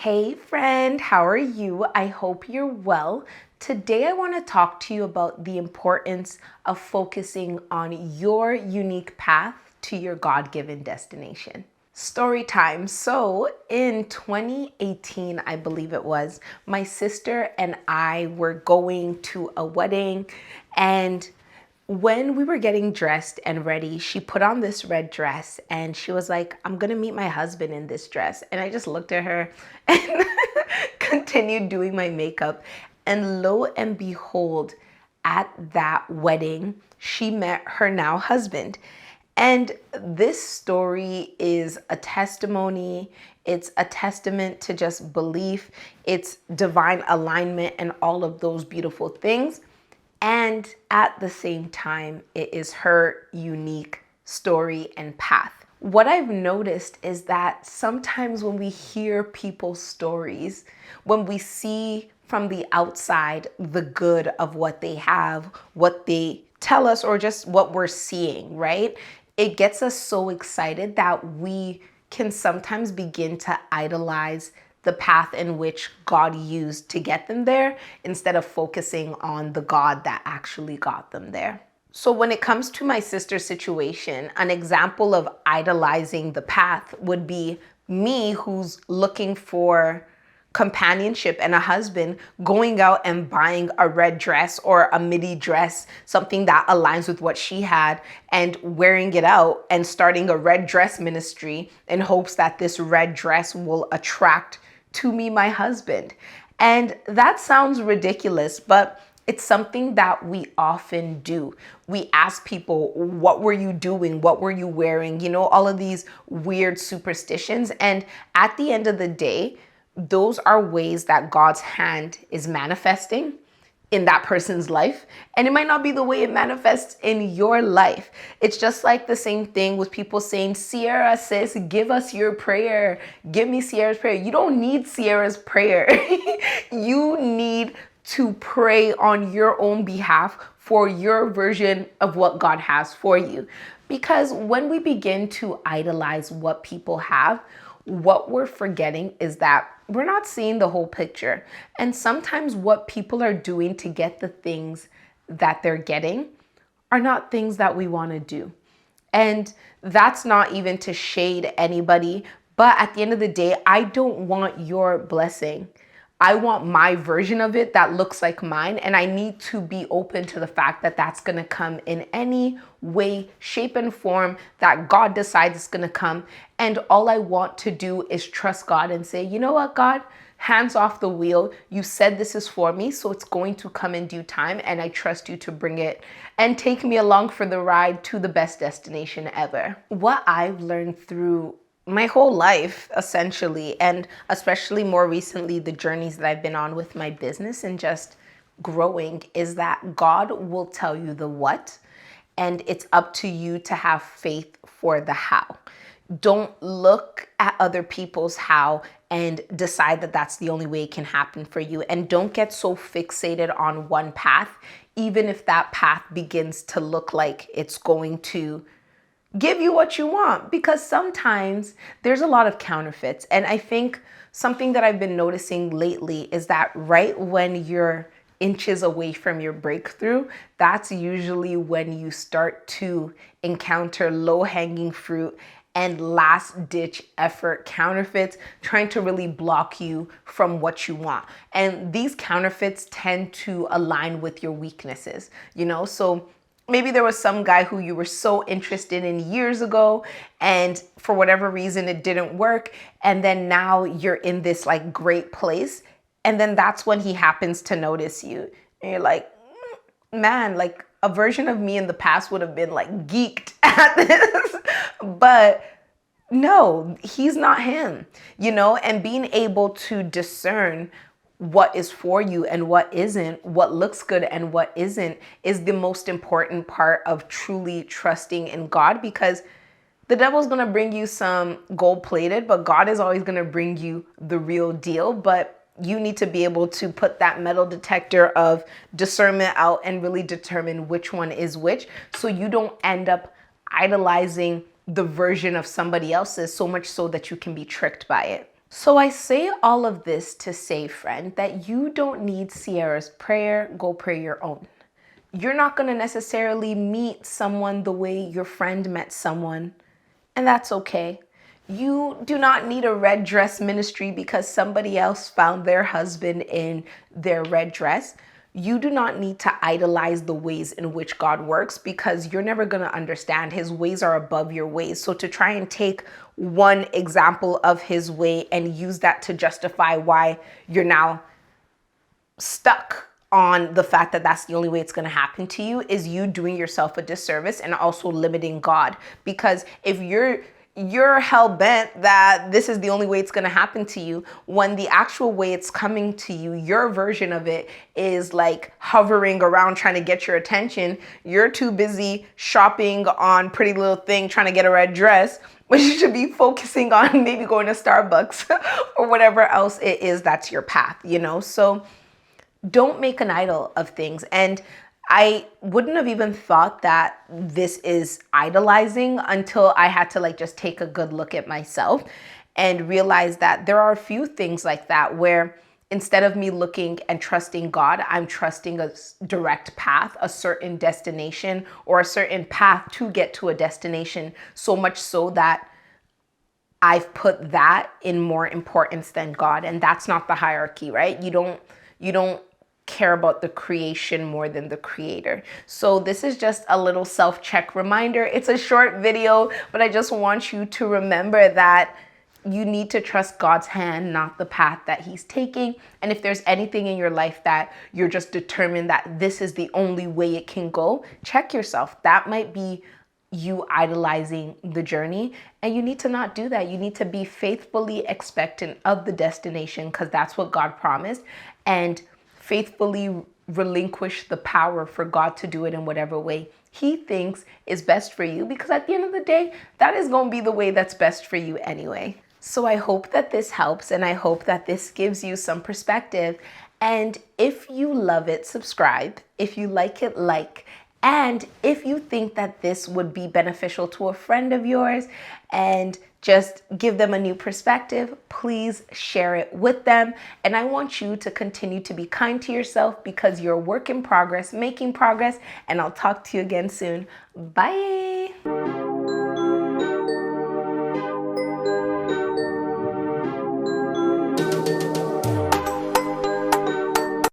Hey friend, how are you? I hope you're well. Today I want to talk to you about the importance of focusing on your unique path to your God-given destination. Story time. So in 2018, I believe it was, my sister and I were going to a wedding, and when we were getting dressed and ready, she put on this red dress and she was like, I'm gonna meet my husband in this dress. And I just looked at her and continued doing my makeup. And lo and behold, at that wedding, she met her now husband. And this story is a testimony. It's a testament to just belief. It's divine alignment and all of those beautiful things. And at the same time, it is her unique story and path. What I've noticed is that sometimes when we hear people's stories, when we see from the outside the good of what they have, what they tell us, or just what we're seeing, right? It gets us so excited that we can sometimes begin to idolize the path in which God used to get them there instead of focusing on the God that actually got them there. So when it comes to my sister's situation, an example of idolizing the path would be me, who's looking for companionship and a husband, going out and buying a red dress or a midi dress, something that aligns with what she had, and wearing it out and starting a red dress ministry in hopes that this red dress will attract to me my husband. And that sounds ridiculous, but it's something that we often do. We ask people, what were you doing? What were you wearing? You know, all of these weird superstitions. And at the end of the day, those are ways that God's hand is manifesting in that person's life. And it might not be the way it manifests in your life. It's just like the same thing with people saying, Sierra, sis, give us your prayer. Give me Sierra's prayer. You don't need Sierra's prayer. You need to pray on your own behalf for your version of what God has for you. Because when we begin to idolize what people have, what we're forgetting is that we're not seeing the whole picture. And sometimes what people are doing to get the things that they're getting are not things that we want to do. And that's not even to shade anybody. But at the end of the day, I don't want your blessing. I want my version of it that looks like mine, and I need to be open to the fact that that's going to come in any way, shape, and form that God decides it's going to come. And all I want to do is trust God and say, you know what, God, hands off the wheel. You said this is for me, so it's going to come in due time, and I trust you to bring it and take me along for the ride to the best destination ever. What I've learned through my whole life, essentially, and especially more recently, the journeys that I've been on with my business and just growing, is that God will tell you the what, and it's up to you to have faith for the how. Don't look at other people's how and decide that that's the only way it can happen for you. And don't get so fixated on one path, even if that path begins to look like it's going to give you what you want, because sometimes there's a lot of counterfeits. And I think something that I've been noticing lately is that right when you're inches away from your breakthrough, that's usually when you start to encounter low-hanging fruit and last-ditch effort counterfeits trying to really block you from what you want. And these counterfeits tend to align with your weaknesses, you know? So maybe there was some guy who you were so interested in years ago, and for whatever reason it didn't work, and then now you're in this like great place, and then that's when he happens to notice you, and you're like, man, like a version of me in the past would have been like geeked at this, but no, he's not him, you know? And being able to discern what is for you and what isn't, what looks good and what isn't, is the most important part of truly trusting in God, because the devil's going to bring you some gold plated, but God is always going to bring you the real deal. But you need to be able to put that metal detector of discernment out and really determine which one is which, so you don't end up idolizing the version of somebody else's so much so that you can be tricked by it. So I say all of this to say, friend, that you don't need Sierra's prayer. Go pray your own. You're not going to necessarily meet someone the way your friend met someone, and that's okay. You do not need a red dress ministry because somebody else found their husband in their red dress. You do not need to idolize the ways in which God works because you're never going to understand. His ways are above your ways. So to try and take one example of his way and use that to justify why you're now stuck on the fact that that's the only way it's going to happen to you is you doing yourself a disservice and also limiting God. Because if you're hell bent that this is the only way it's going to happen to you, when the actual way it's coming to you, your version of it is like hovering around trying to get your attention. You're too busy shopping on Pretty Little Thing trying to get a red dress, but you should be focusing on maybe going to Starbucks or whatever else it is that's your path, you know? So don't make an idol of things. And I wouldn't have even thought that this is idolizing until I had to like just take a good look at myself and realize that there are a few things like that where instead of me looking and trusting God, I'm trusting a direct path, a certain destination, or a certain path to get to a destination, so much so that I've put that in more importance than God. And that's not the hierarchy, right? You don't care about the creation more than the creator. So this is just a little self-check reminder. It's a short video, but I just want you to remember that you need to trust God's hand, not the path that he's taking. And if there's anything in your life that you're just determined that this is the only way it can go, check yourself. That might be you idolizing the journey, and you need to not do that. You need to be faithfully expectant of the destination because that's what God promised, and faithfully relinquish the power for God to do it in whatever way he thinks is best for you, because at the end of the day, that is going to be the way that's best for you anyway. So I hope that this helps, and I hope that this gives you some perspective. And if you love it, subscribe. If you like it, like. And if you think that this would be beneficial to a friend of yours and just give them a new perspective, please share it with them. And I want you to continue to be kind to yourself because you're a work in progress, making progress. And I'll talk to you again soon. Bye.